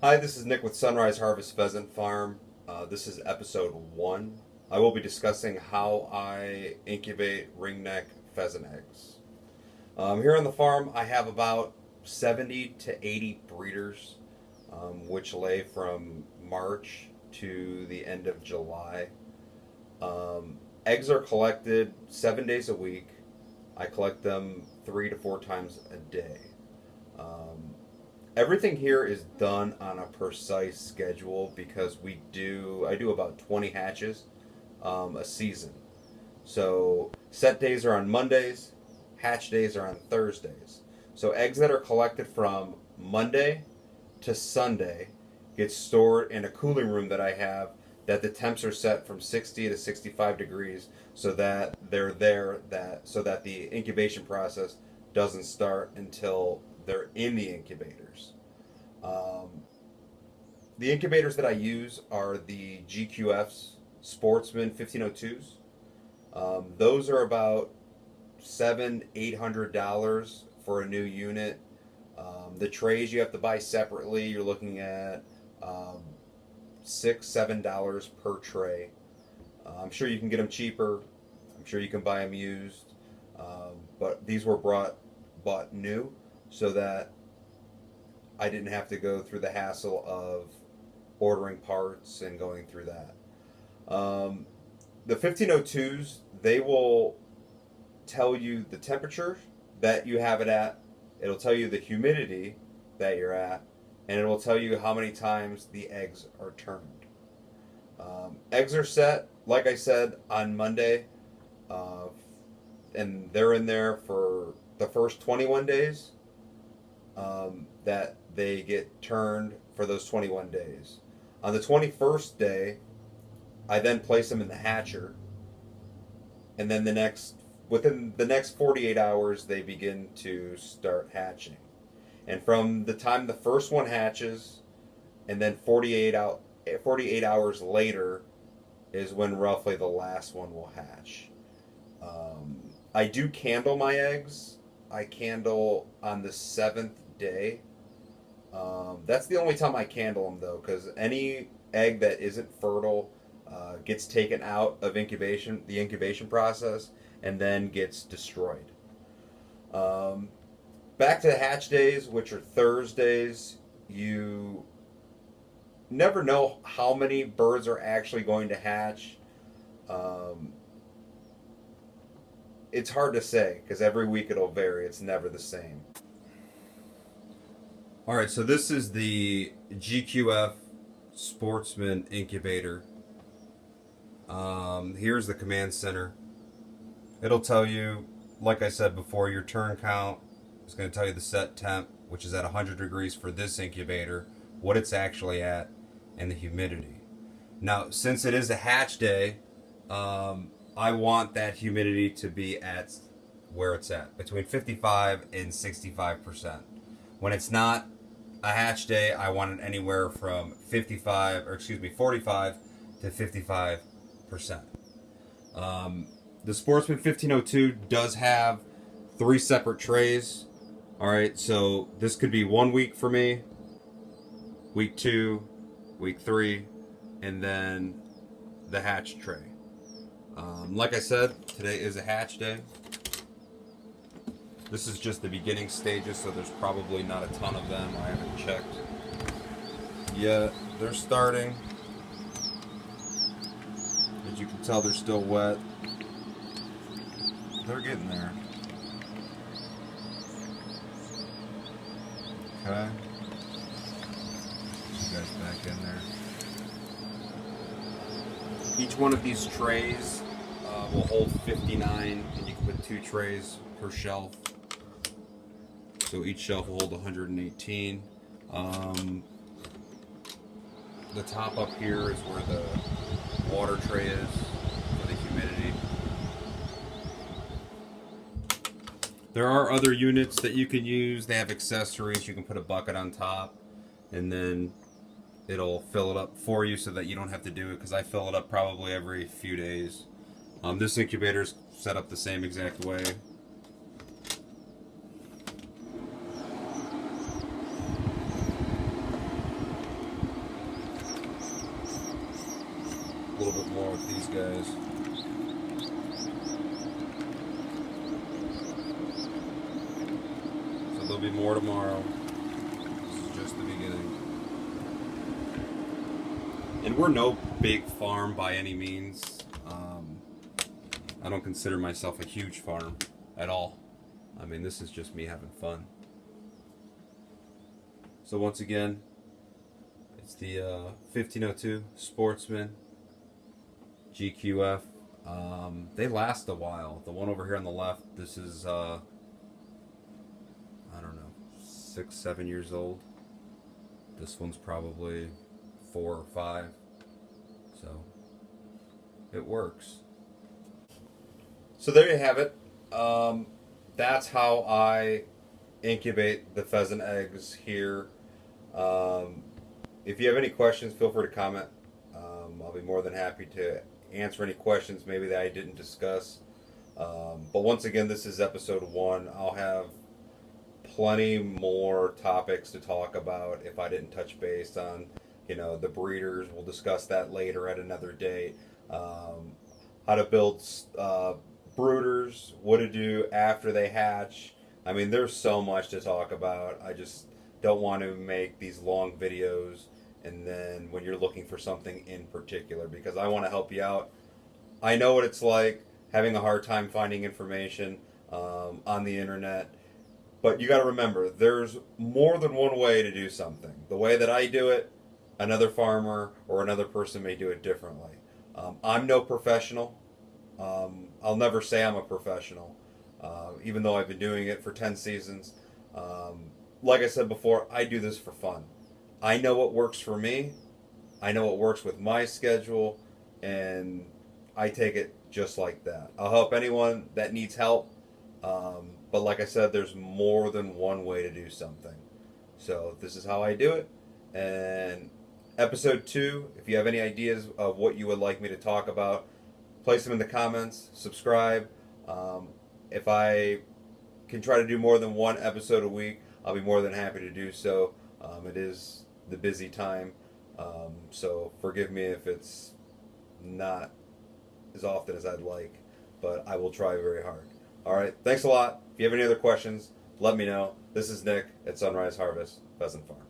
Hi, this is Nick with Sunrise Harvest Pheasant Farm. This is episode 1. I will be discussing how I incubate ringneck pheasant eggs. Here on the farm, I have about 70 to 80 breeders, which lay from March to the end of July. Eggs are collected 7 days a week. I collect them 3 to 4 times a day. Everything here is done on a precise schedule because I do about 20 hatches a season. So set days are on Mondays, hatch days are on Thursdays. So eggs that are collected from Monday to Sunday get stored in a cooling room that I have that the temps are set from 60 to 65 degrees so that they're there so that the incubation process doesn't start until they're in the incubators. The incubators that I use are the GQF's Sportsman 1502s. Those are about $700-800 for a new unit. The trays you have to buy separately. You're looking at $6-7 per tray. I'm sure you can get them cheaper. I'm sure you can buy them used. But these were bought new so that I didn't have to go through the hassle of ordering parts and going through that. The 1502s, they will tell you the temperature that you have it at. It'll tell you the humidity that you're at, and it will tell you how many times the eggs are turned. Eggs are set, like I said, on Monday, and they're in there for the first 21 days that they get turned for those 21 days. On the 21st day, I then place them in the hatcher, and then within the next 48 hours, they begin to start hatching. And from the time the first one hatches, and then 48 hours later is when roughly the last one will hatch. I do candle my eggs. I candle on the 7th day. That's the only time I candle them, though, because any egg that isn't fertile gets taken out of the incubation process, and then gets destroyed. Back to the hatch days, which are Thursdays. You never know how many birds are actually going to hatch. It's hard to say because every week it'll vary. It's never the same. All right, so this is the GQF Sportsman Incubator. Here's the command center. It'll tell you, like I said before, your turn count. It's going to tell you the set temp, which is at 100 degrees for this incubator, what it's actually at, and the humidity. Now, since it is a hatch day, I want that humidity to be at where it's at, between 55 and 65%. When it's not a hatch day, I want it anywhere from 45 to 55%. The Sportsman 1502 does have 3 separate trays. Alright, so this could be 1 week for me, week 2, week 3, and then the hatch tray. Like I said, today is a hatch day. This is just the beginning stages, so there's probably not a ton of them. I haven't checked yet. They're starting. As you can tell, they're still wet. They're getting there. Okay. You guys back in there. Each one of these trays will hold 59, and you can put 2 trays per shelf. So each shelf will hold 118. The top up here is where the water tray is for the humidity. There are other units that you can use. They have accessories. You can put a bucket on top, and then it'll fill it up for you so that you don't have to do it, because I fill it up probably every few days. This incubator's set up the same exact way. little bit more with these guys. So there'll be more tomorrow. This is just the beginning. And we're no big farm by any means. I don't consider myself a huge farm at all. I mean, this is just me having fun. So once again, it's the 1502 Sportsman GQF. They last a while. The one over here on the left, this is I don't know, 6-7 years old. This one's probably 4 or 5. So it works. So there you have it. That's how I incubate the pheasant eggs here. If you have any questions, feel free to comment. I'll be more than happy to answer any questions maybe that I didn't discuss. But once again, this is episode 1. I'll have plenty more topics to talk about if I didn't touch base on, the breeders. We'll discuss that later at another date. How to build brooders, what to do after they hatch. I mean, there's so much to talk about. I just don't want to make these long videos and then when you're looking for something in particular, because I want to help you out. I know what it's like having a hard time finding information on the internet, but you got to remember, there's more than one way to do something. The way that I do it, another farmer or another person may do it differently. I'm no professional. I'll never say I'm a professional, even though I've been doing it for 10 seasons. Like I said before, I do this for fun. I know what works for me. I know what works with my schedule, and I take it just like that. I'll help anyone that needs help, but like I said, there's more than one way to do something. So this is how I do it. And episode 2, if you have any ideas of what you would like me to talk about, place them in the comments, subscribe. If I can try to do more than one episode a week, I'll be more than happy to do so. It is the busy time, so forgive me if it's not as often as I'd like, but I will try very hard. Alright, thanks a lot. If you have any other questions, let me know. This is Nick at Sunrise Harvest Pheasant Farm.